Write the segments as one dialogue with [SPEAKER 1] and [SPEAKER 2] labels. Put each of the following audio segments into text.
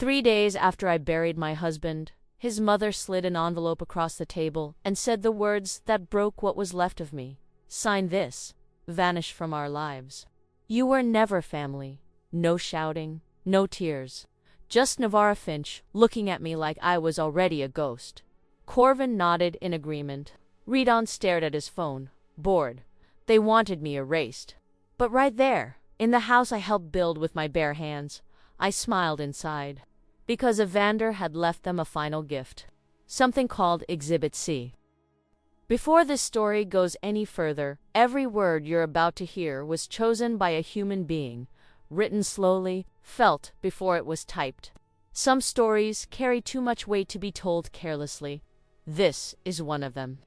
[SPEAKER 1] 3 days after I buried my husband, his mother slid an envelope across the table and said the words that broke what was left of me. Sign this. Vanish from our lives. You were never family. No shouting, no tears. Just Navarra Finch looking at me like I was already a ghost. Corvin nodded in agreement. Redon stared at his phone, bored. They wanted me erased. But right there, in the house I helped build with my bare hands, I smiled inside. Because Evander had left them a final gift. Something called Exhibit C. Before this story goes any further, every word you're about to hear was chosen by a human being, written slowly, felt before it was typed. Some stories carry too much weight to be told carelessly. This is one of them.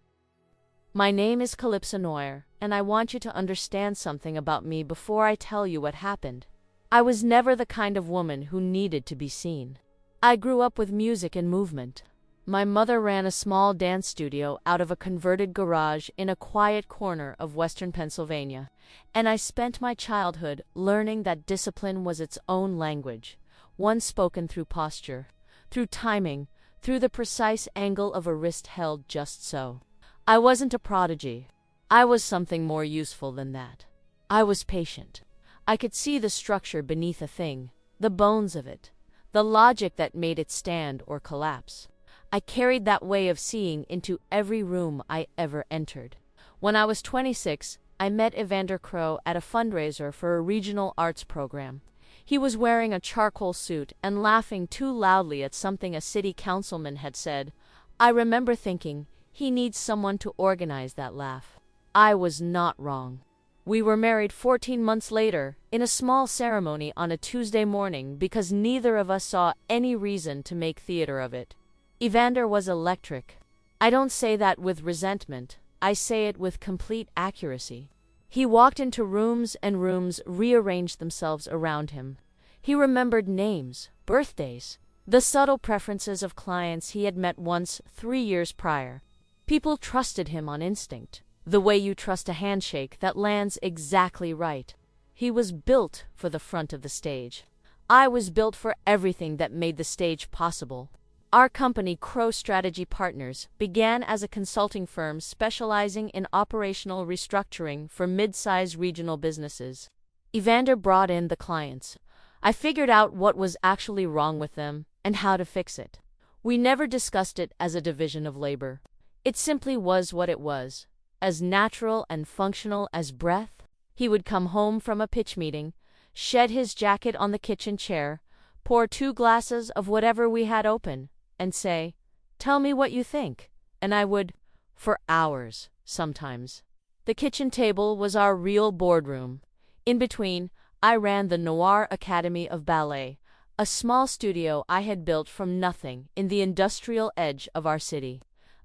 [SPEAKER 1] My name is Calypsa, and I want you to understand something about me before I tell you what happened. I was never the kind of woman who needed to be seen. I grew up with music and movement. My mother ran a small dance studio out of a converted garage in a quiet corner of western Pennsylvania, and I spent my childhood learning that discipline was its own language, one spoken through posture, through timing, through the precise angle of a wrist held just so. I wasn't a prodigy. I was something more useful than that. I was patient. I could see the structure beneath a thing, the bones of it, the logic that made it stand or collapse. I carried that way of seeing into every room I ever entered. When I was 26, I met Evander at a fundraiser for a regional arts program. He was wearing a charcoal suit and laughing too loudly at something a city councilman had said. I remember thinking, he needs someone to organize that laugh. I was not wrong. We were married 14 months later, in a small ceremony on a Tuesday morning because neither of us saw any reason to make theater of it. Evander was electric. I don't say that with resentment, I say it with complete accuracy. He walked into rooms and rooms rearranged themselves around him. He remembered names, birthdays, the subtle preferences of clients he had met once 3 years prior. People trusted him on instinct, the way you trust a handshake that lands exactly right. He was built for the front of the stage. I was built for everything that made the stage possible. Our company, Crow Strategy Partners, began as a consulting firm specializing in operational restructuring for mid-sized regional businesses. Evander brought in the clients. I figured out what was actually wrong with them and how to fix it. We never discussed it as a division of labor. It simply was what it was, as natural and functional as breath. He would come home from a pitch meeting, shed his jacket on the kitchen chair, pour 2 glasses of whatever we had open, and say, "Tell me what you think," and I would, for hours, sometimes. The kitchen table was our real boardroom. In between, I ran the Noir Academy of Ballet, a small studio I had built from nothing in the industrial edge of our city,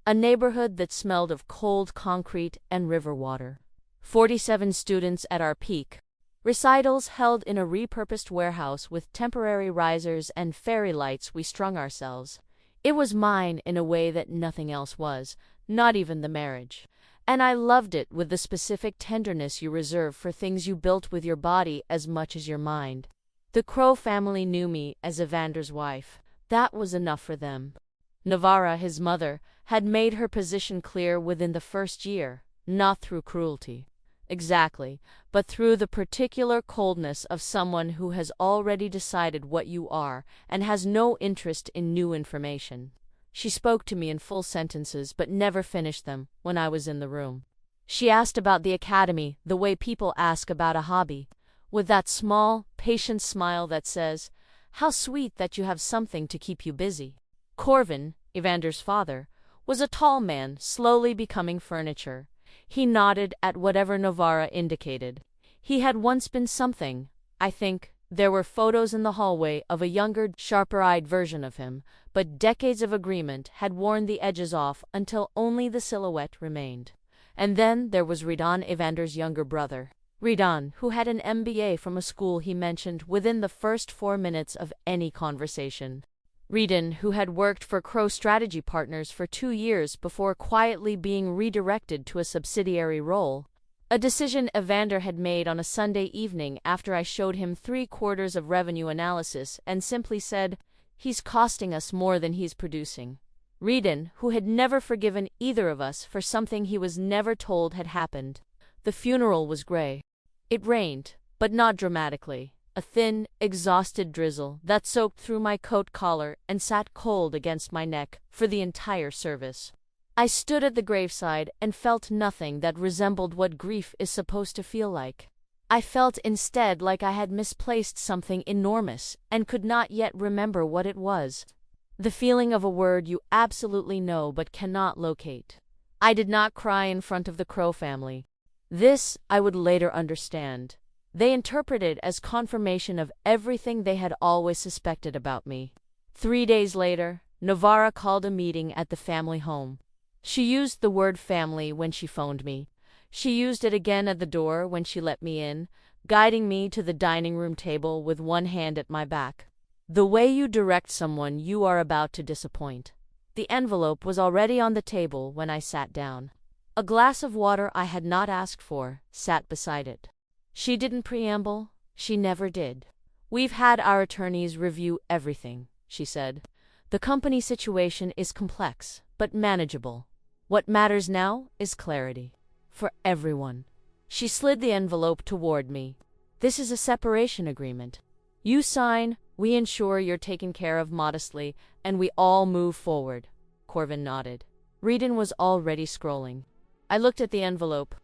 [SPEAKER 1] a neighborhood that smelled of cold concrete and river water. 47 students at our peak. Recitals held in a repurposed warehouse with temporary risers and fairy lights we strung ourselves. It was mine in a way that nothing else was, not even the marriage. And I loved it with the specific tenderness you reserve for things you built with your body as much as your mind. The Crow family knew me as Evander's wife. That was enough for them. Navarra, his mother, had made her position clear within the first year, not through cruelty. Exactly, but through the particular coldness of someone who has already decided what you are and has no interest in new information. She spoke to me in full sentences but never finished them when I was in the room. She asked about the academy the way people ask about a hobby, with that small, patient smile that says, "How sweet that you have something to keep you busy." Corvin, Evander's father, was a tall man slowly becoming furniture. He nodded at whatever Navarra indicated. He had once been something, I think. There were photos in the hallway of a younger, sharper-eyed version of him, but decades of agreement had worn the edges off until only the silhouette remained. And then there was Redon, Evander's younger brother. Redon, who had an MBA from a school he mentioned within the first 4 minutes of any conversation. Redon, who had worked for Crow Strategy Partners for 2 years before quietly being redirected to a subsidiary role. A decision Evander had made on a Sunday evening after I showed him 3/4 of revenue analysis and simply said, He's costing us more than he's producing. Reedon, who had never forgiven either of us for something he was never told had happened. The funeral was gray. It rained, but not dramatically. A thin, exhausted drizzle that soaked through my coat collar and sat cold against my neck for the entire service. I stood at the graveside and felt nothing that resembled what grief is supposed to feel like. I felt instead like I had misplaced something enormous and could not yet remember what it was. The feeling of a word you absolutely know but cannot locate. I did not cry in front of the Crow family. This I would later understand. They interpreted as confirmation of everything they had always suspected about me. 3 days later, Navarra called a meeting at the family home. She used the word family when she phoned me. She used it again at the door when she let me in, guiding me to the dining room table with one hand at my back. The way you direct someone you are about to disappoint. The envelope was already on the table when I sat down. A glass of water I had not asked for sat beside it. She didn't preamble. She never did. We've had our attorneys review everything, she said. The company situation is complex, but manageable. What matters now is clarity. For everyone. She slid the envelope toward me. This is a separation agreement. You sign, we ensure you're taken care of modestly, and we all move forward. Corvin nodded. Reedon was already scrolling. I looked at the envelope.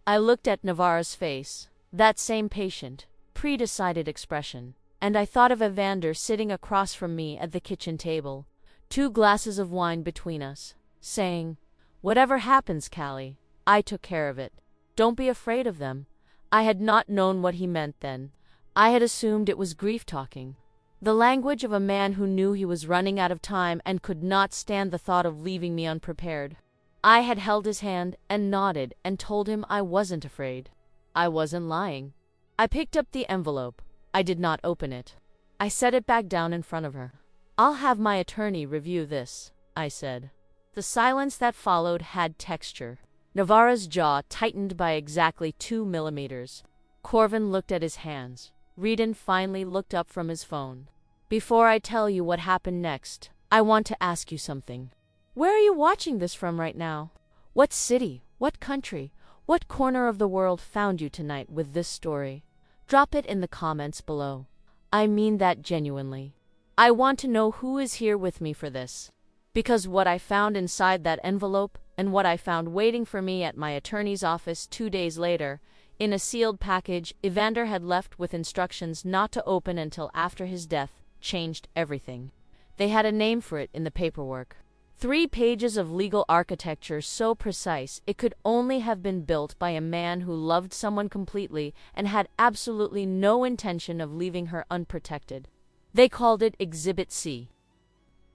[SPEAKER 1] I looked at Navarra's face. That same patient, pre-decided expression. And I thought of Evander sitting across from me at the kitchen table, 2 glasses of wine between us, saying, "Whatever happens, Callie, I took care of it. Don't be afraid of them." I had not known what he meant then. I had assumed it was grief talking. The language of a man who knew he was running out of time and could not stand the thought of leaving me unprepared. I had held his hand and nodded and told him I wasn't afraid. I wasn't lying. I picked up the envelope. I did not open it. I set it back down in front of her. "I'll have my attorney review this," I said. The silence that followed had texture. Navarra's jaw tightened by exactly 2 millimeters. Corvin looked at his hands. Reedon finally looked up from his phone. "Before I tell you what happened next, I want to ask you something. Where are you watching this from right now? What city, what country, what corner of the world found you tonight with this story? Drop it in the comments below. I mean that genuinely. I want to know who is here with me for this. Because what I found inside that envelope and what I found waiting for me at my attorney's office 2 days later, in a sealed package Evander had left with instructions not to open until after his death, changed everything. They had a name for it in the paperwork. 3 pages of legal architecture so precise it could only have been built by a man who loved someone completely and had absolutely no intention of leaving her unprotected. They called it Exhibit C.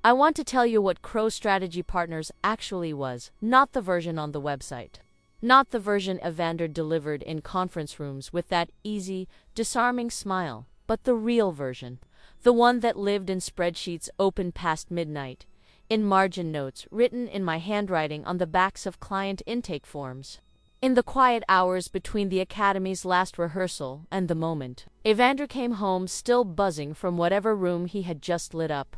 [SPEAKER 1] I want to tell you what Crow Strategy Partners actually was, not the version on the website. Not the version Evander delivered in conference rooms with that easy, disarming smile, but the real version. The one that lived in spreadsheets open past midnight, in margin notes written in my handwriting on the backs of client intake forms. In the quiet hours between the academy's last rehearsal and the moment Evander came home still buzzing from whatever room he had just lit up.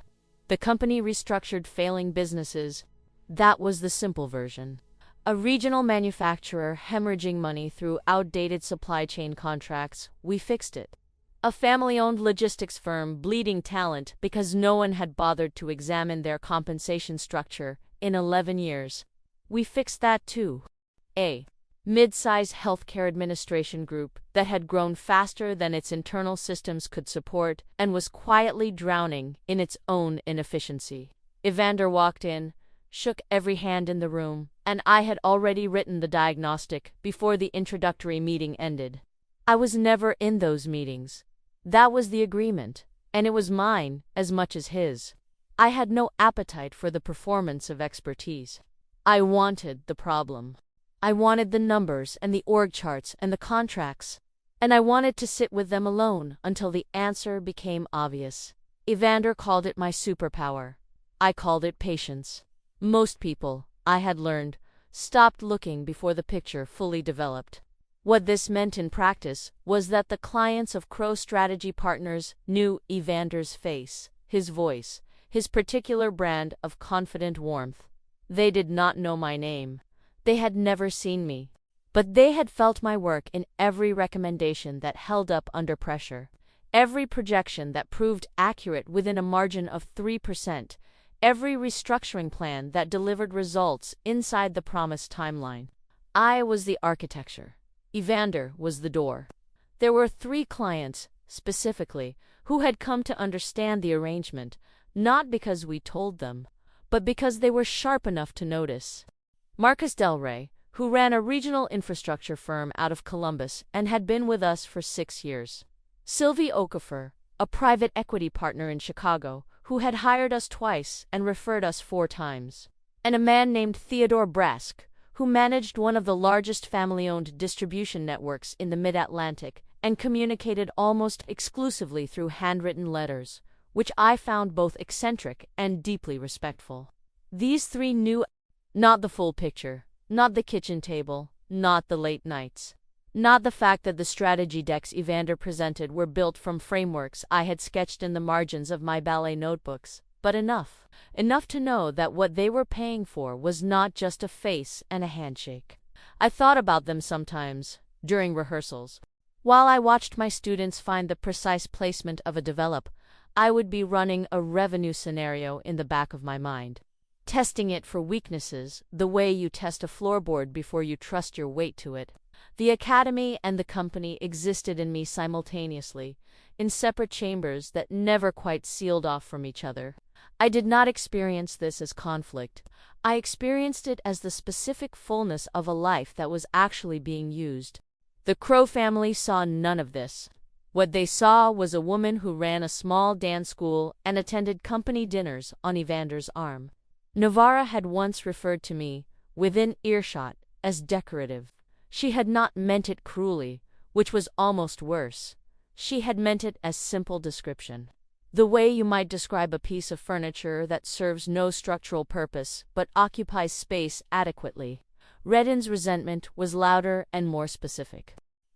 [SPEAKER 1] The company restructured failing businesses. That was the simple version. A regional manufacturer hemorrhaging money through outdated supply chain contracts. We fixed it. A family-owned logistics firm bleeding talent because no one had bothered to examine their compensation structure in 11 years. We fixed that too. A mid-size healthcare administration group that had grown faster than its internal systems could support and was quietly drowning in its own inefficiency. Evander walked in, shook every hand in the room, and I had already written the diagnostic before the introductory meeting ended. I was never in those meetings. That was the agreement, and it was mine as much as his. I had no appetite for the performance of expertise. I wanted the problem. I wanted the numbers and the org charts and the contracts, and I wanted to sit with them alone until the answer became obvious. Evander called it my superpower. I called it patience. Most people, I had learned, stopped looking before the picture fully developed. What this meant in practice was that the clients of Crow Strategy Partners knew Evander's face, his voice, his particular brand of confident warmth. They did not know my name. They had never seen me. But they had felt my work in every recommendation that held up under pressure, every projection that proved accurate within a margin of 3%, every restructuring plan that delivered results inside the promised timeline. I was the architecture. Evander was the door. There were 3 clients, specifically, who had come to understand the arrangement, not because we told them, but because they were sharp enough to notice. Marcus Del Rey, who ran a regional infrastructure firm out of Columbus and had been with us for 6 years. Sylvie Okafor, a private equity partner in Chicago, who had hired us twice and referred us 4 times. And a man named Theodore Brask, who managed one of the largest family-owned distribution networks in the Mid-Atlantic and communicated almost exclusively through handwritten letters, which I found both eccentric and deeply respectful. These 3 knew not the full picture, not the kitchen table, not the late nights, not the fact that the strategy decks Evander presented were built from frameworks I had sketched in the margins of my ballet notebooks, but enough to know that what they were paying for was not just a face and a handshake. I thought about them sometimes, during rehearsals. While I watched my students find the precise placement of a develop, I would be running a revenue scenario in the back of my mind, testing it for weaknesses the way you test a floorboard before you trust your weight to it. The academy and the company existed in me simultaneously, in separate chambers that never quite sealed off from each other. I did not experience this as conflict. I experienced it as the specific fullness of a life that was actually being used. The Crow family saw none of this. What they saw was a woman who ran a small dance school and attended company dinners on Evander's arm. Navarra had once referred to me, within earshot, as decorative. She had not meant it cruelly, which was almost worse. She had meant it as simple description. The way you might describe a piece of furniture that serves no structural purpose but occupies space adequately. Redden's resentment was louder and more specific.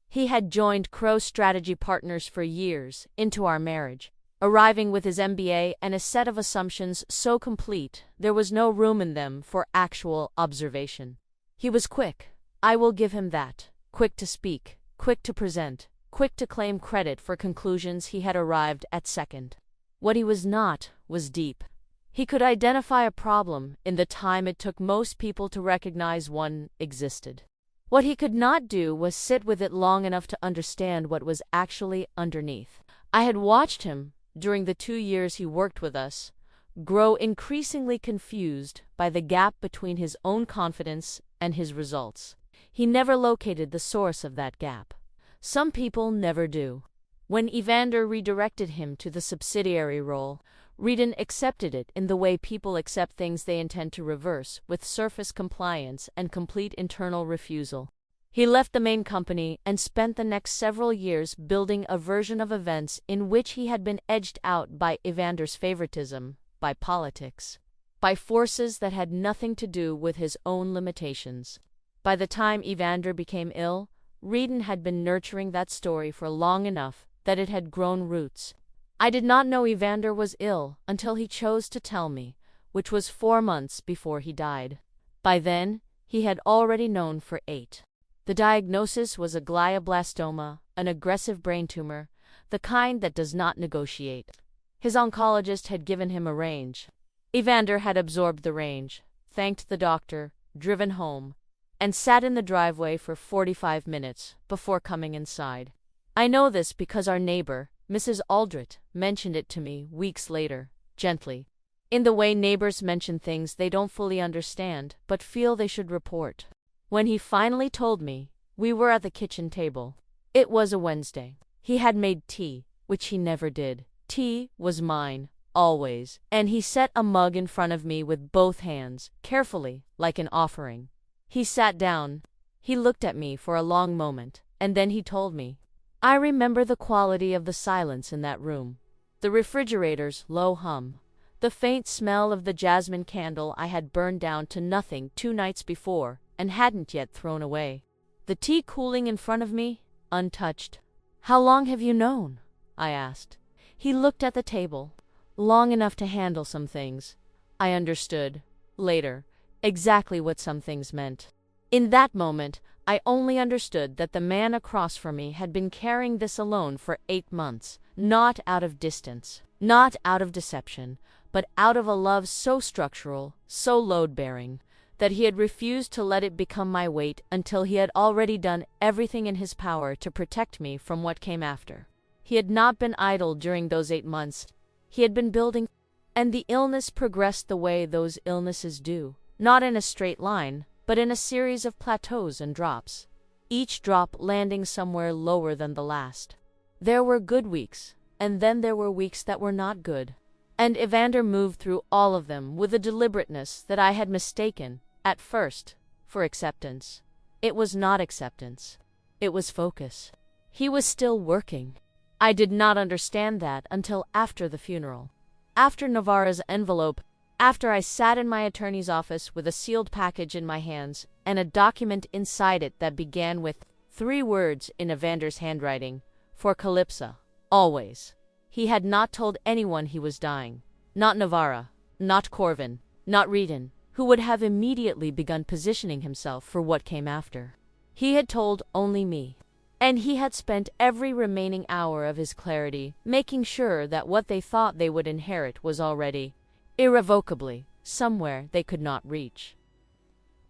[SPEAKER 1] He had joined Crow Strategy Partners for years into our marriage, arriving with his MBA and a set of assumptions so complete there was no room in them for actual observation. He was quick, I will give him that, quick to speak, quick to present, quick to claim credit for conclusions he had arrived at second. What he was not was deep. He could identify a problem in the time it took most people to recognize one existed. What he could not do was sit with it long enough to understand what was actually underneath. I had watched him, during the 2 years he worked with us, grow increasingly confused by the gap between his own confidence and his results. He never located the source of that gap. Some people never do. When Evander redirected him to the subsidiary role, Redden accepted it in the way people accept things they intend to reverse, with surface compliance and complete internal refusal. He left the main company and spent the next several years building a version of events in which he had been edged out by Evander's favoritism, by politics, by forces that had nothing to do with his own limitations. By the time Evander became ill, Redden had been nurturing that story for long enough that it had grown roots. I did not know Evander was ill until he chose to tell me, which was 4 months before he died. By then, he had already known for 8. The diagnosis was a glioblastoma, an aggressive brain tumor, the kind that does not negotiate. His oncologist had given him a range. Evander had absorbed the range, thanked the doctor, driven home, and sat in the driveway for 45 minutes before coming inside. I know this because our neighbor, Mrs. Aldrich, mentioned it to me weeks later, gently, in the way neighbors mention things they don't fully understand but feel they should report. When he finally told me, we were at the kitchen table. It was a Wednesday. He had made tea, which he never did. Tea was mine, always, and he set a mug in front of me with both hands, carefully, like an offering. He sat down. He looked at me for a long moment, and then he told me. I remember the quality of the silence in that room. The refrigerator's low hum. The faint smell of the jasmine candle I had burned down to nothing 2 nights before and hadn't yet thrown away. The tea cooling in front of me, untouched. How long have you known? I asked. He looked at the table. long enough to handle some things. I understood, later, exactly what some things meant. In that moment, I only understood that the man across from me had been carrying this alone for 8 months, not out of distance, not out of deception, but out of a love so structural, so load-bearing, that he had refused to let it become my weight until he had already done everything in his power to protect me from what came after. He had not been idle during those 8 months. He had been building, and the illness progressed the way those illnesses do, not in a straight line, but in a series of plateaus and drops, each drop landing somewhere lower than the last. There were good weeks, and then there were weeks that were not good. And Evander moved through all of them with a deliberateness that I had mistaken, at first, for acceptance. It was not acceptance. It was focus. He was still working. I did not understand that until after the funeral. After Navarra's envelope, after I sat in my attorney's office with a sealed package in my hands and a document inside it that began with 3 words in Evander's handwriting, for Calypsa, always. He had not told anyone he was dying. Not Navarra, not Corvin, not Reedon, who would have immediately begun positioning himself for what came after. He had told only me. And he had spent every remaining hour of his clarity making sure that what they thought they would inherit was already, irrevocably, somewhere they could not reach.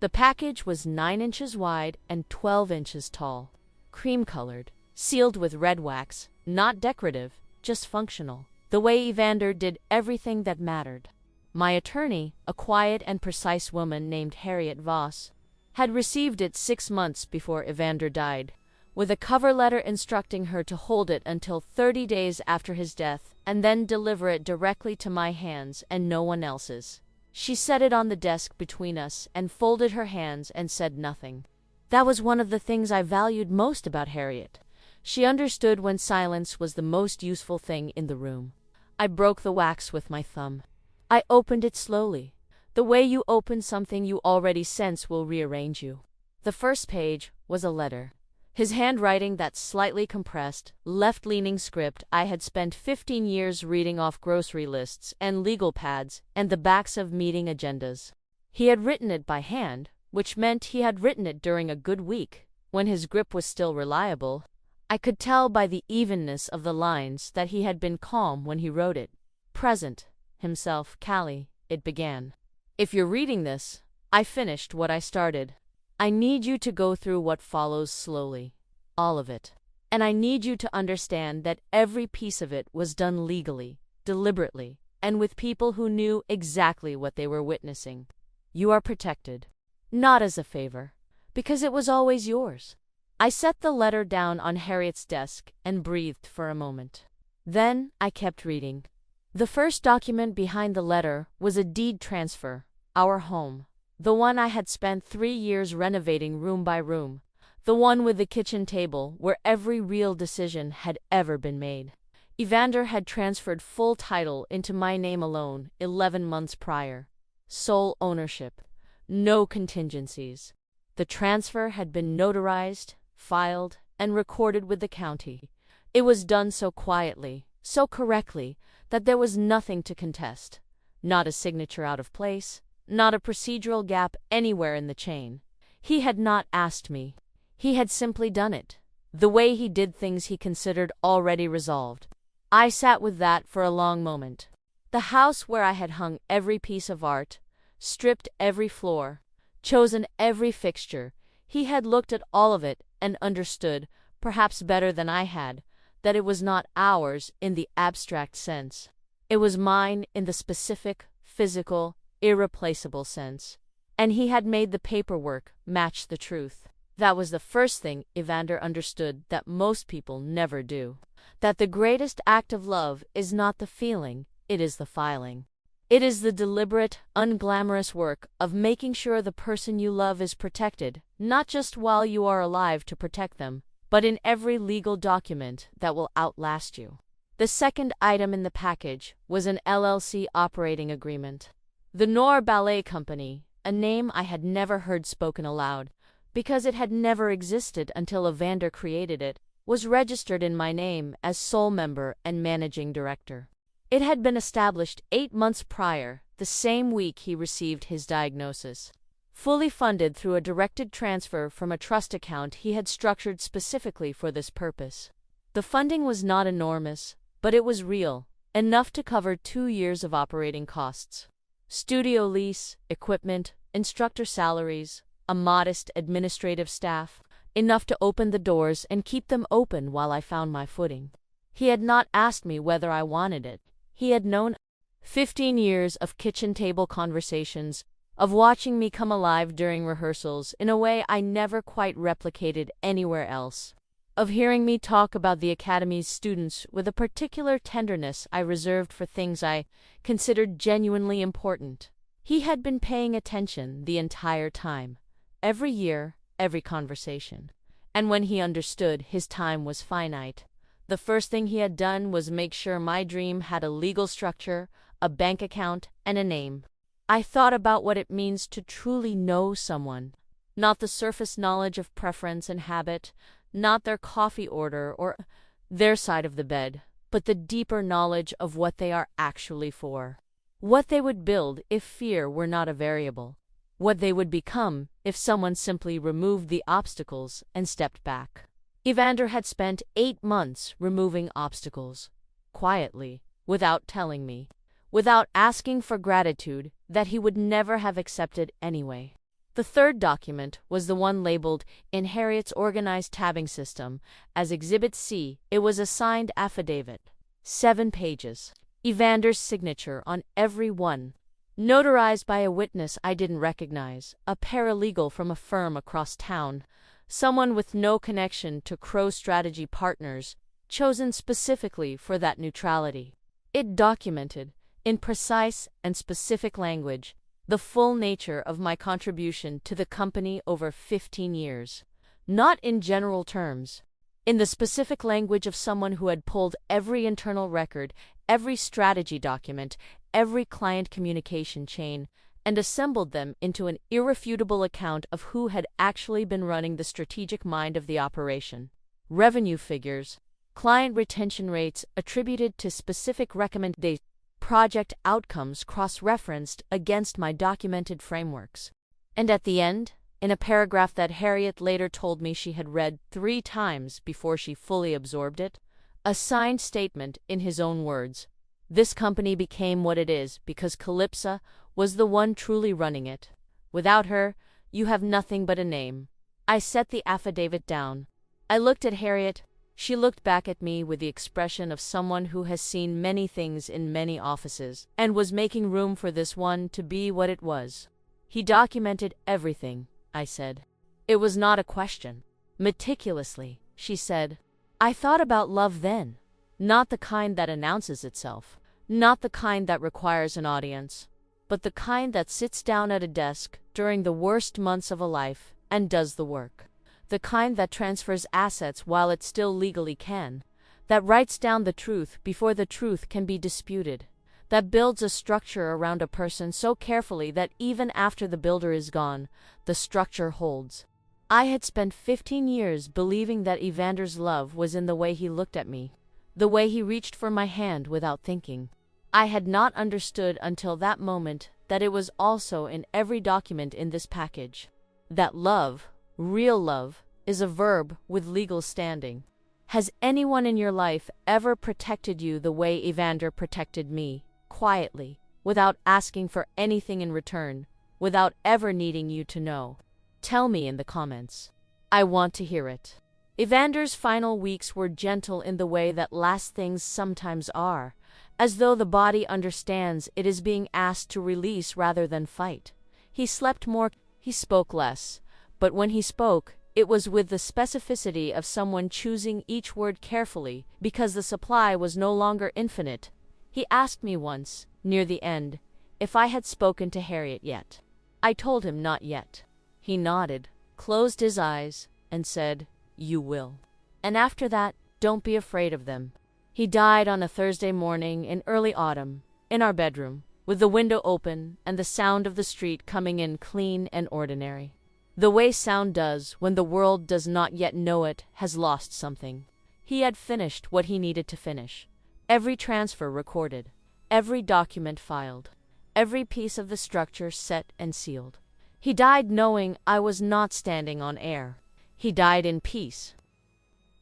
[SPEAKER 1] The package was 9 inches wide and 12 inches tall, cream-colored, sealed with red wax, not decorative, just functional, the way Evander did everything that mattered. My attorney, a quiet and precise woman named Harriet Voss, had received it 6 months before Evander died, with a cover letter instructing her to hold it until 30 days after his death and then deliver it directly to my hands and no one else's. She set it on the desk between us and folded her hands and said nothing. That was one of the things I valued most about Harriet. She understood when silence was the most useful thing in the room. I broke the wax with my thumb. I opened it slowly. The way you open something you already sense will rearrange you. The first page was a letter. His handwriting, that slightly compressed, left-leaning script I had spent 15 years reading off grocery lists and legal pads and the backs of meeting agendas. He had written it by hand, which meant he had written it during a good week, when his grip was still reliable. I could tell by the evenness of the lines that he had been calm when he wrote it. Present, himself, Callie, it began. If you're reading this, I finished what I started. I need you to go through what follows slowly. All of it. And I need you to understand that every piece of it was done legally, deliberately, and with people who knew exactly what they were witnessing. You are protected. Not as a favor, because it was always yours. I set the letter down on Harriet's desk and breathed for a moment. Then I kept reading. The first document behind the letter was a deed transfer, our home, the one I had spent 3 years renovating room by room, the one with the kitchen table where every real decision had ever been made. Evander had transferred full title into my name alone 11 months prior. Sole ownership, no contingencies. The transfer had been notarized, filed, and recorded with the county. It was done so quietly, so correctly, that there was nothing to contest. Not a signature out of place, not a procedural gap anywhere in the chain. He had not asked me. He had simply done it. The way he did things he considered already resolved. I sat with that for a long moment. The house where I had hung every piece of art, stripped every floor, chosen every fixture, he had looked at all of it and understood, perhaps better than I had, that it was not ours in the abstract sense. It was mine in the specific, physical, irreplaceable sense. And he had made the paperwork match the truth. That was the first thing Evander understood that most people never do. That the greatest act of love is not the feeling, it is the filing. It is the deliberate, unglamorous work of making sure the person you love is protected, not just while you are alive to protect them, but in every legal document that will outlast you. The second item in the package was an LLC operating agreement. The Nor Ballet Company, a name I had never heard spoken aloud, because it had never existed until Evander created it, was registered in my name as sole member and managing director. It had been established 8 months prior, the same week he received his diagnosis. Fully funded through a directed transfer from a trust account he had structured specifically for this purpose. The funding was not enormous, but it was real, enough to cover 2 years of operating costs. Studio lease, equipment, instructor salaries, a modest administrative staff, enough to open the doors and keep them open while I found my footing. He had not asked me whether I wanted it. He had known 15 years of kitchen table conversations, of watching me come alive during rehearsals in a way I never quite replicated anywhere else, of hearing me talk about the Academy's students with a particular tenderness I reserved for things I considered genuinely important. He had been paying attention the entire time, every year, every conversation. And when he understood his time was finite, the first thing he had done was make sure my dream had a legal structure, a bank account, and a name. I thought about what it means to truly know someone. Not the surface knowledge of preference and habit, not their coffee order or their side of the bed, but the deeper knowledge of what they are actually for. What they would build if fear were not a variable. What they would become if someone simply removed the obstacles and stepped back. Evander had spent 8 months removing obstacles, quietly, without telling me, without asking for gratitude that he would never have accepted anyway. The third document was the one labeled in Harriet's organized tabbing system as Exhibit C. It was a signed affidavit. 7 pages. Evander's signature on every one. Notarized by a witness I didn't recognize, a paralegal from a firm across town, someone with no connection to Crow Strategy Partners, chosen specifically for that neutrality. It documented, in precise and specific language, the full nature of my contribution to the company over 15 years. Not in general terms. In the specific language of someone who had pulled every internal record, every strategy document, every client communication chain, and assembled them into an irrefutable account of who had actually been running the strategic mind of the operation. Revenue figures, client retention rates attributed to specific recommendations, project outcomes cross-referenced against my documented frameworks. And at the end, in a paragraph that Harriet later told me she had read 3 times before she fully absorbed it, a signed statement in his own words. This company became what it is because Calypsa was the one truly running it. Without her, you have nothing but a name. I set the affidavit down. I looked at Harriet. She looked back at me with the expression of someone who has seen many things in many offices and was making room for this one to be what it was. He documented everything, I said. It was not a question. Meticulously, she said. I thought about love then. Not the kind that announces itself. Not the kind that requires an audience. But the kind that sits down at a desk during the worst months of a life and does the work. The kind that transfers assets while it still legally can. That writes down the truth before the truth can be disputed. That builds a structure around a person so carefully that even after the builder is gone, the structure holds. I had spent 15 years believing that Evander's love was in the way he looked at me, the way he reached for my hand without thinking. I had not understood until that moment that it was also in every document in this package. That love, real love, is a verb with legal standing. Has anyone in your life ever protected you the way Evander protected me, quietly, without asking for anything in return, without ever needing you to know? Tell me in the comments. I want to hear it. Evander's final weeks were gentle in the way that last things sometimes are, as though the body understands it is being asked to release rather than fight. He slept more, he spoke less, but when he spoke, it was with the specificity of someone choosing each word carefully because the supply was no longer infinite. He asked me once, near the end, if I had spoken to Harriet yet. I told him not yet. He nodded, closed his eyes, and said, "You will. And after that, don't be afraid of them." He died on a Thursday morning in early autumn, in our bedroom, with the window open and the sound of the street coming in clean and ordinary. The way sound does when the world does not yet know it has lost something. He had finished what he needed to finish. Every transfer recorded. every document filed, every piece of the structure set and sealed. He died knowing I was not standing on air. He died in peace.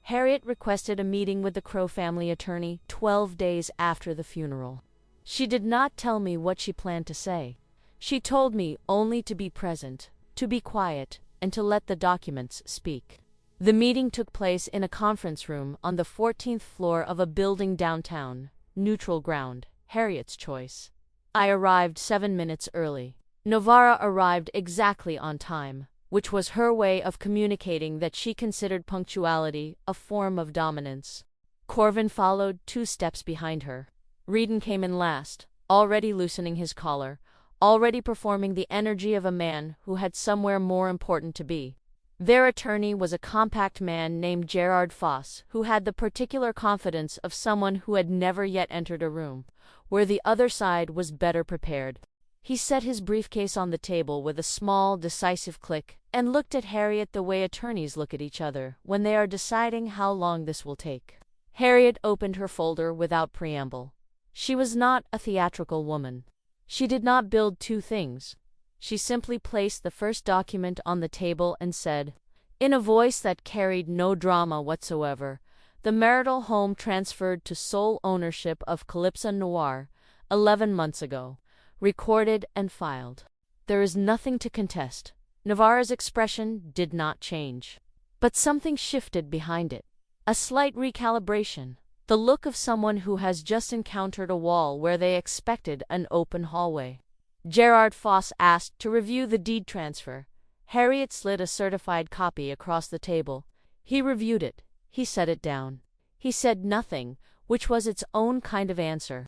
[SPEAKER 1] Harriet requested a meeting with the Crow family attorney 12 days after the funeral. She did not tell me what she planned to say. She told me only to be present, to be quiet, and to let the documents speak. The meeting took place in a conference room on the 14th floor of a building downtown, neutral ground, Harriet's choice. I arrived 7 minutes early. Novara arrived exactly on time, which was her way of communicating that she considered punctuality a form of dominance. Corvin followed 2 steps behind her. Reedon came in last, already loosening his collar, already performing the energy of a man who had somewhere more important to be. Their attorney was a compact man named Gerard Foss, who had the particular confidence of someone who had never yet entered a room, where the other side was better prepared. He set his briefcase on the table with a small, decisive click, and looked at Harriet the way attorneys look at each other when they are deciding how long this will take. Harriet opened her folder without preamble. She was not a theatrical woman. She did not build 2 things. She simply placed the first document on the table and said, in a voice that carried no drama whatsoever, the marital home transferred to sole ownership of Calypsa Noir 11 months ago, recorded and filed. There is nothing to contest. Novara's expression did not change. But something shifted behind it. A slight recalibration. The look of someone who has just encountered a wall where they expected an open hallway. Gerard Foss asked to review the deed transfer. Harriet slid a certified copy across the table. He reviewed it. He set it down. He said nothing, which was its own kind of answer.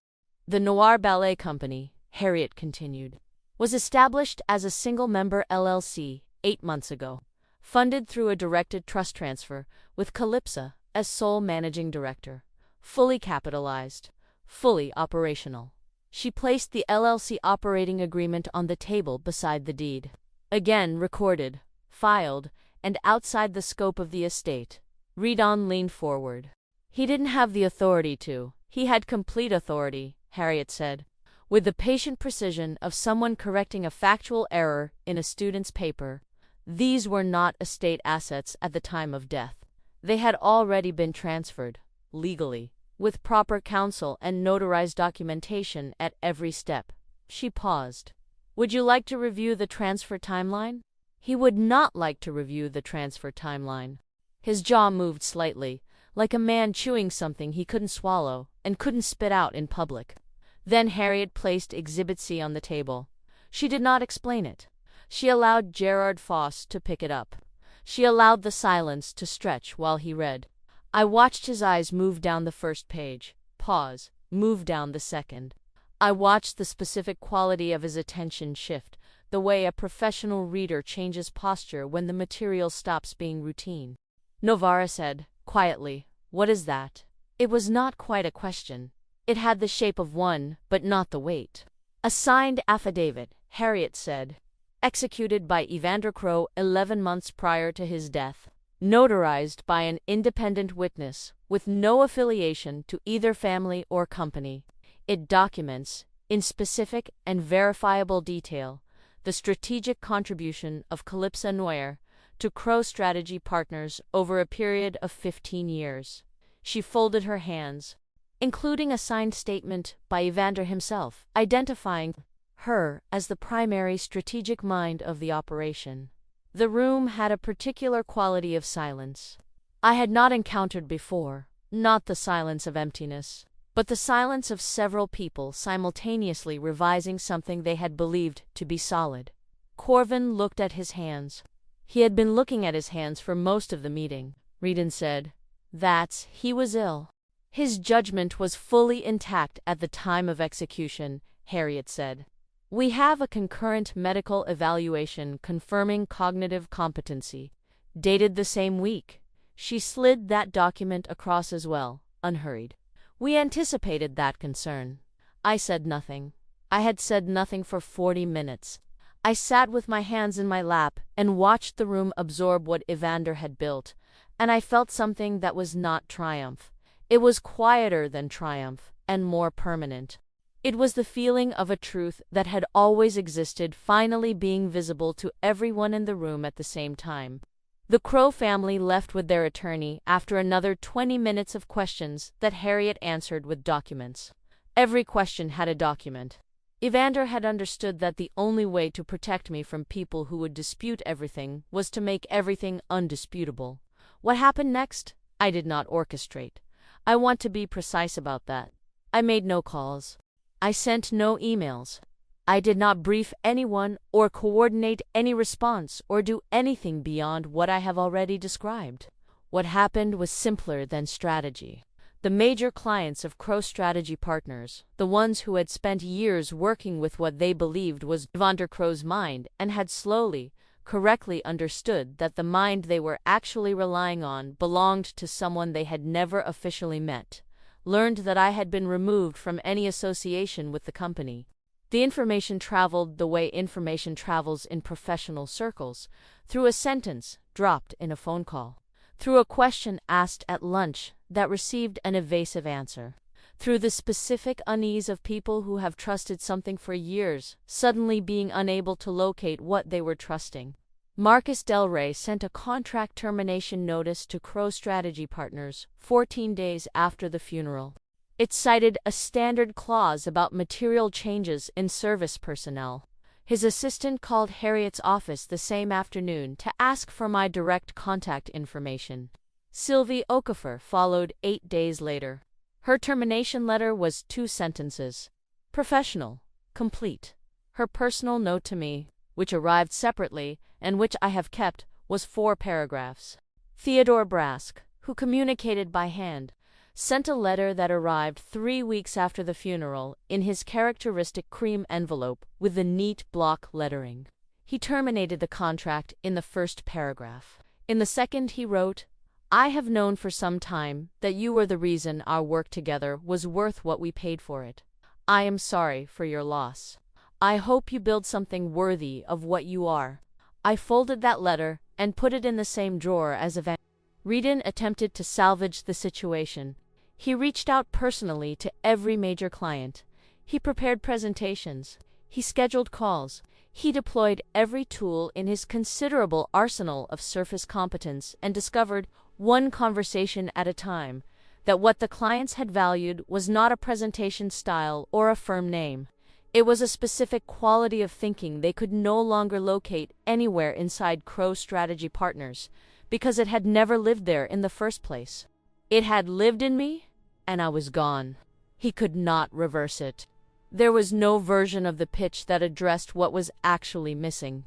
[SPEAKER 1] The Noir Ballet Company, Harriet continued, was established as a single-member LLC 8 months ago, funded through a directed trust transfer, with Calypsa as sole managing director, fully capitalized, fully operational. She placed the LLC operating agreement on the table beside the deed. Again recorded, filed, and outside the scope of the estate. Reedon leaned forward. He didn't have the authority to. He had complete authority, Harriet said, with the patient precision of someone correcting a factual error in a student's paper. These were not estate assets at the time of death. They had already been transferred, legally, with proper counsel and notarized documentation at every step. She paused. Would you like to review the transfer timeline? He would not like to review the transfer timeline. His jaw moved slightly, like a man chewing something he couldn't swallow and couldn't spit out in public. Then Harriet placed Exhibit C on the table. She did not explain it. She allowed Gerard Foss to pick it up. She allowed the silence to stretch while he read. I watched his eyes move down the first page, pause, move down the second. I watched the specific quality of his attention shift, the way a professional reader changes posture when the material stops being routine. Novara said, quietly, "What is that?" It was not quite a question. It had the shape of one, but not the weight. A signed affidavit, Harriet said, executed by Evander Crow 11 months prior to his death. Notarized by an independent witness with no affiliation to either family or company. It documents, in specific and verifiable detail, the strategic contribution of Calypsa Noir to Crow Strategy Partners over a period of 15 years. She folded her hands, including a signed statement by Evander himself, identifying her as the primary strategic mind of the operation. The room had a particular quality of silence I had not encountered before, not the silence of emptiness, but the silence of several people simultaneously revising something they had believed to be solid. Corvin looked at his hands. He had been looking at his hands for most of the meeting. Reedon said, he was ill. His judgment was fully intact at the time of execution, Harriet said. We have a concurrent medical evaluation confirming cognitive competency, dated the same week. She slid that document across as well, unhurried. We anticipated that concern. I said nothing. I had said nothing for 40 minutes. I sat with my hands in my lap and watched the room absorb what Evander had built, and I felt something that was not triumph. It was quieter than triumph, and more permanent. It was the feeling of a truth that had always existed finally being visible to everyone in the room at the same time. The Crow family left with their attorney after another 20 minutes of questions that Harriet answered with documents. Every question had a document. Evander had understood that the only way to protect me from people who would dispute everything was to make everything undisputable. What happened next? I did not orchestrate. I want to be precise about that. I made no calls. I sent no emails. I did not brief anyone or coordinate any response or do anything beyond what I have already described. What happened was simpler than strategy. The major clients of Crow Strategy Partners, the ones who had spent years working with what they believed was Evander Crow's mind and had slowly, correctly understood that the mind they were actually relying on belonged to someone they had never officially met, learned that I had been removed from any association with the company. The information traveled the way information travels in professional circles, through a sentence dropped in a phone call, through a question asked at lunch that received an evasive answer, through the specific unease of people who have trusted something for years, suddenly being unable to locate what they were trusting. Marcus Del Rey sent a contract termination notice to Crow Strategy Partners 14 days after the funeral. It cited a standard clause about material changes in service personnel. His assistant called Harriet's office the same afternoon to ask for my direct contact information. Sylvie Okafor followed 8 days later. Her termination letter was 2 sentences. Professional. Complete. Her personal note to me, which arrived separately and which I have kept, was 4 paragraphs. Theodore Brask, who communicated by hand, sent a letter that arrived 3 weeks after the funeral in his characteristic cream envelope with the neat block lettering. He terminated the contract in the first paragraph. In the second he wrote, "I have known for some time that you were the reason our work together was worth what we paid for it. I am sorry for your loss. I hope you build something worthy of what you are." I folded that letter and put it in the same drawer as Evander. Reedon attempted to salvage the situation. He reached out personally to every major client. He prepared presentations. He scheduled calls. He deployed every tool in his considerable arsenal of surface competence and discovered, one conversation at a time, that what the clients had valued was not a presentation style or a firm name. It was a specific quality of thinking they could no longer locate anywhere inside Crow Strategy Partners, because it had never lived there in the first place. It had lived in me, and I was gone. He could not reverse it. There was no version of the pitch that addressed what was actually missing,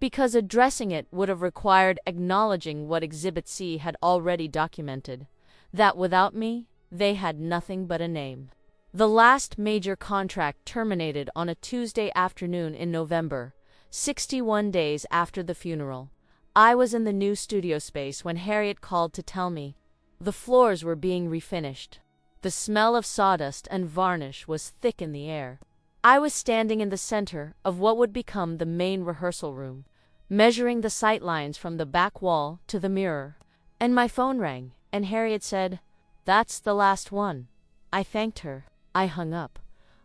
[SPEAKER 1] because addressing it would have required acknowledging what Exhibit C had already documented, that without me, they had nothing but a name. The last major contract terminated on a Tuesday afternoon in November, 61 days after the funeral. I was in the new studio space when Harriet called to tell me. The floors were being refinished. The smell of sawdust and varnish was thick in the air. I was standing in the center of what would become the main rehearsal room, measuring the sight lines from the back wall to the mirror. And my phone rang, and Harriet said, "That's the last one." I thanked her. I hung up.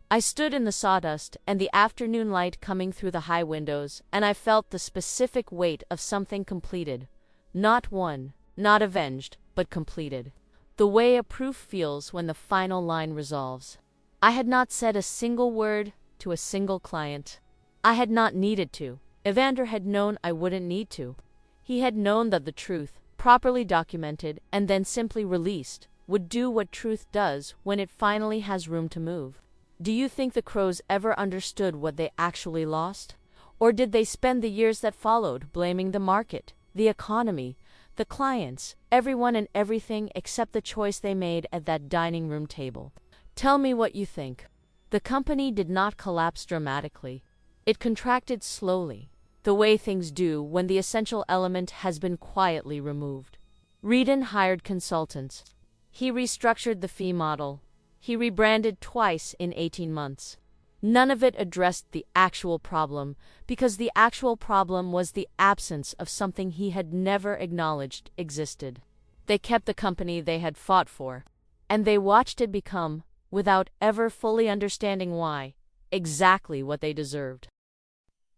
[SPEAKER 1] I stood in the sawdust and the afternoon light coming through the high windows, and I felt the specific weight of something completed. Not won, not avenged, but completed. The way a proof feels when the final line resolves. I had not said a single word to a single client. I had not needed to. Evander had known I wouldn't need to. He had known that the truth, properly documented and then simply released, would do what truth does when it finally has room to move. Do you think the Crows ever understood what they actually lost? Or did they spend the years that followed blaming the market, the economy, the clients, everyone and everything except the choice they made at that dining room table? Tell me what you think. The company did not collapse dramatically. It contracted slowly, the way things do when the essential element has been quietly removed. Reedon hired consultants. He restructured the fee model. He rebranded twice in 18 months. None of it addressed the actual problem, because the actual problem was the absence of something he had never acknowledged existed. They kept the company they had fought for, and they watched it become without ever fully understanding why, exactly what they deserved.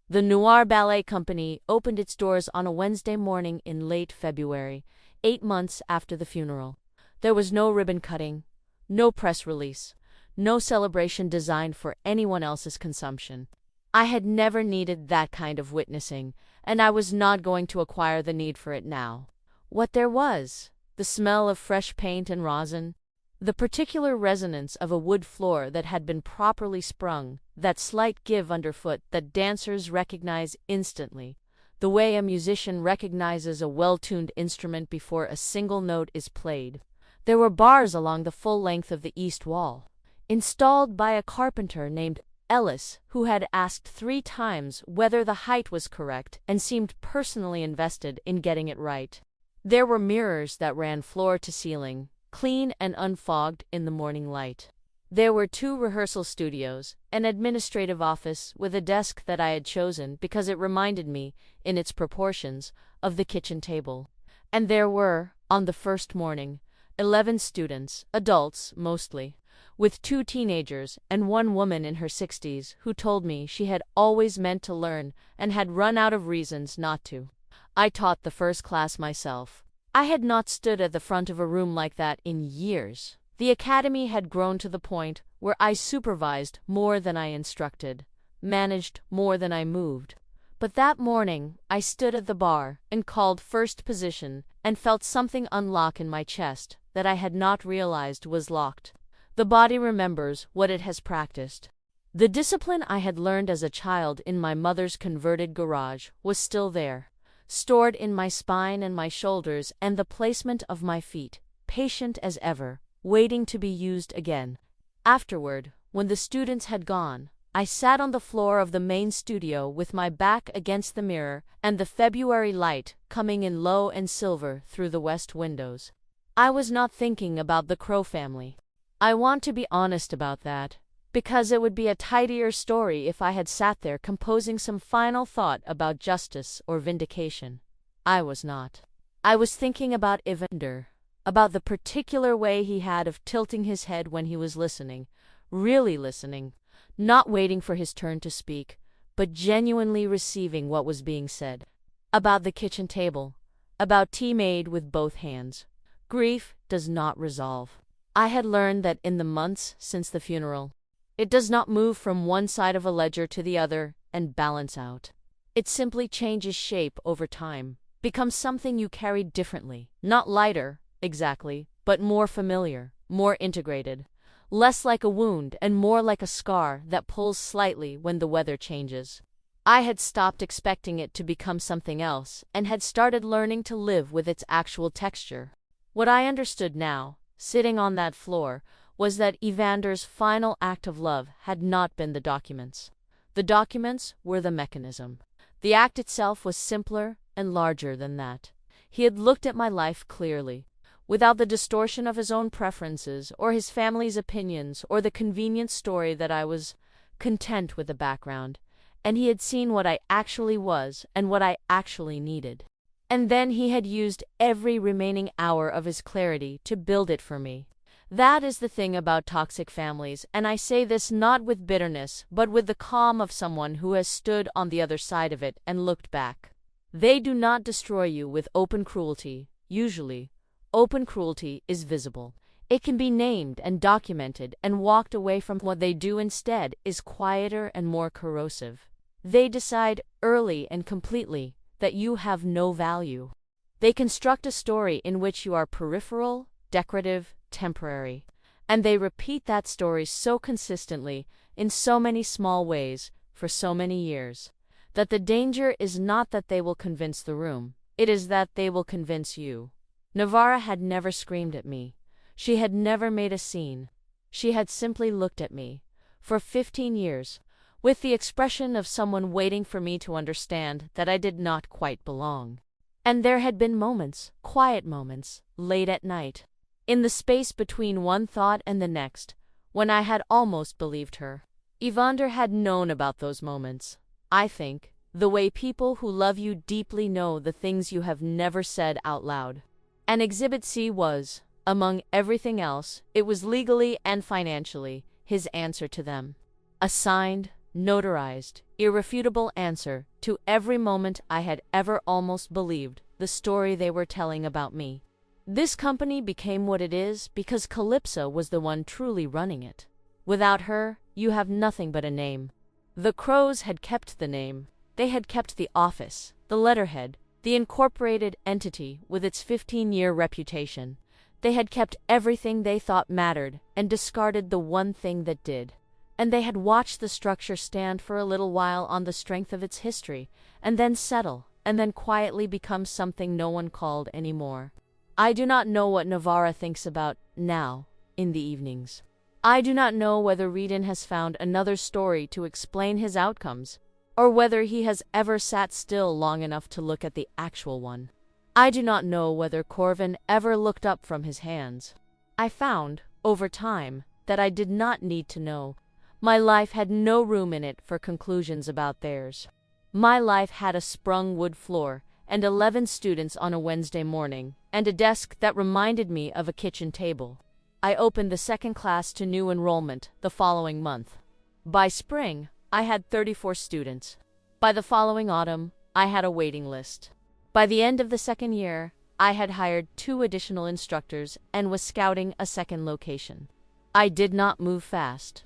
[SPEAKER 1] The Noir Ballet Company opened its doors on a Wednesday morning in late February, 8 months after the funeral. There was no ribbon cutting, no press release, no celebration designed for anyone else's consumption. I had never needed that kind of witnessing, and I was not going to acquire the need for it now. What there was, the smell of fresh paint and rosin, the particular resonance of a wood floor that had been properly sprung, that slight give underfoot that dancers recognize instantly, the way a musician recognizes a well-tuned instrument before a single note is played. There were bars along the full length of the east wall, installed by a carpenter named Ellis, who had asked 3 times whether the height was correct and seemed personally invested in getting it right. There were mirrors that ran floor to ceiling, clean and unfogged in the morning light. There were 2 rehearsal studios, an administrative office with a desk that I had chosen because it reminded me, in its proportions, of the kitchen table. And there were, on the first morning, 11 students, adults mostly, with 2 teenagers and 1 woman in her 60s who told me she had always meant to learn and had run out of reasons not to. I taught the first class myself. I had not stood at the front of a room like that in years. The academy had grown to the point where I supervised more than I instructed, managed more than I moved. But that morning I stood at the bar and called first position and felt something unlock in my chest that I had not realized was locked. The body remembers what it has practiced. The discipline I had learned as a child in my mother's converted garage was still there, stored in my spine and my shoulders and the placement of my feet, patient as ever, waiting to be used again. Afterward, when the students had gone, I sat on the floor of the main studio with my back against the mirror and the February light coming in low and silver through the west windows. I was not thinking about the Crow family. I want to be honest about that, because it would be a tidier story if I had sat there composing some final thought about justice or vindication. I was not. I was thinking about Evander, about the particular way he had of tilting his head when he was listening, really listening, not waiting for his turn to speak, but genuinely receiving what was being said. About the kitchen table, about tea made with both hands. Grief does not resolve. I had learned that in the months since the funeral, it does not move from one side of a ledger to the other and balance out. It simply changes shape over time, becomes something you carry differently, not lighter, exactly, but more familiar, more integrated, less like a wound and more like a scar that pulls slightly when the weather changes. I had stopped expecting it to become something else and had started learning to live with its actual texture. What I understood now, sitting on that floor, was that Evander's final act of love had not been the documents. The documents were the mechanism. The act itself was simpler and larger than that. He had looked at my life clearly, without the distortion of his own preferences or his family's opinions or the convenient story that I was content with the background, and he had seen what I actually was and what I actually needed. And then he had used every remaining hour of his clarity to build it for me. That is the thing about toxic families, and I say this not with bitterness, but with the calm of someone who has stood on the other side of it and looked back. They do not destroy you with open cruelty. Usually, open cruelty is visible. It can be named and documented and walked away from. What they do instead is quieter and more corrosive. They decide early and completely that you have no value. They construct a story in which you are peripheral, decorative, temporary, and they repeat that story so consistently, in so many small ways, for so many years, that the danger is not that they will convince the room, it is that they will convince you. Navarra had never screamed at me. She had never made a scene. She had simply looked at me, for 15 years, with the expression of someone waiting for me to understand that I did not quite belong. And there had been moments, quiet moments, late at night, in the space between one thought and the next, when I had almost believed her. Evander had known about those moments, I think, the way people who love you deeply know the things you have never said out loud. And Exhibit C was, Among everything else, it was legally and financially his answer to them. A signed, notarized, irrefutable answer to every moment I had ever almost believed the story they were telling about me. This company became what it is because Calypsa was the one truly running it. Without her, you have nothing but a name. The Crows had kept the name. They had kept the office, the letterhead, the incorporated entity with its 15-year reputation. They had kept everything they thought mattered and discarded the one thing that did. And they had watched the structure stand for a little while on the strength of its history, and then settle, and then quietly become something no one called anymore. I do not know what Navarra thinks about now, in the evenings. I do not know whether Reedon has found another story to explain his outcomes, or whether he has ever sat still long enough to look at the actual one. I do not know whether Corvin ever looked up from his hands. I found, over time, that I did not need to know. My life had no room in it for conclusions about theirs. My life had a sprung wood floor, and 11 students on a Wednesday morning, and a desk that reminded me of a kitchen table. I opened the second class to new enrollment the following month. By spring, I had 34 students. By the following autumn, I had a waiting list. By the end of the second year, I had hired 2 additional instructors and was scouting a second location. I did not move fast.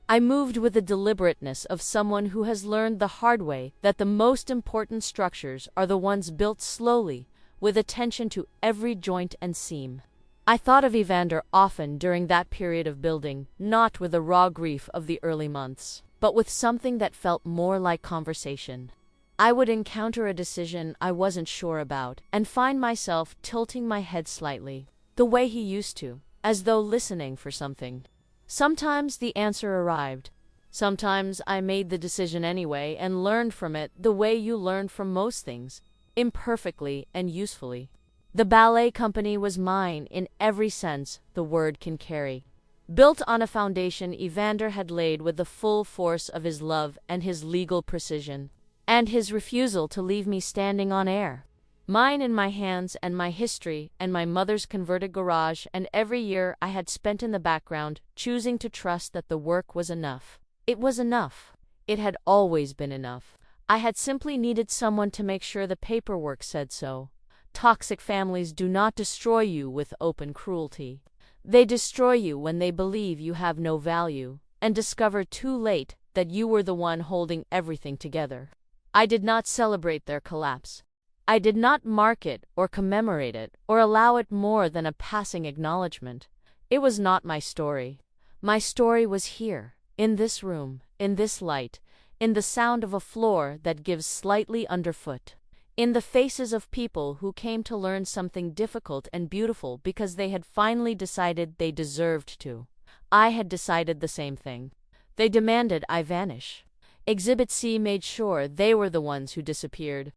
[SPEAKER 1] I moved with the deliberateness of someone who has learned the hard way that the most important structures are the ones built slowly, with attention to every joint and seam. I thought of Evander often during that period of building, not with the raw grief of the early months, but with something that felt more like conversation. I would encounter a decision I wasn't sure about and find myself tilting my head slightly, the way he used to, as though listening for something. Sometimes the answer arrived. Sometimes I made the decision anyway and learned from it the way you learn from most things, imperfectly and usefully. The ballet company was mine in every sense the word can carry. Built on a foundation Evander had laid with the full force of his love and his legal precision, and his refusal to leave me standing on air. Mine in my hands and my history and my mother's converted garage and every year I had spent in the background choosing to trust that the work was enough. It was enough. It had always been enough. I had simply needed someone to make sure the paperwork said so. Toxic families do not destroy you with open cruelty. They destroy you when they believe you have no value and discover too late that you were the one holding everything together. I did not celebrate their collapse. I did not mark it or commemorate it or allow it more than a passing acknowledgement. It was not my story. My story was here, in this room, in this light, in the sound of a floor that gives slightly underfoot, in the faces of people who came to learn something difficult and beautiful because they had finally decided they deserved to. I had decided the same thing. They demanded I vanish. Exhibit C made sure they were the ones who disappeared.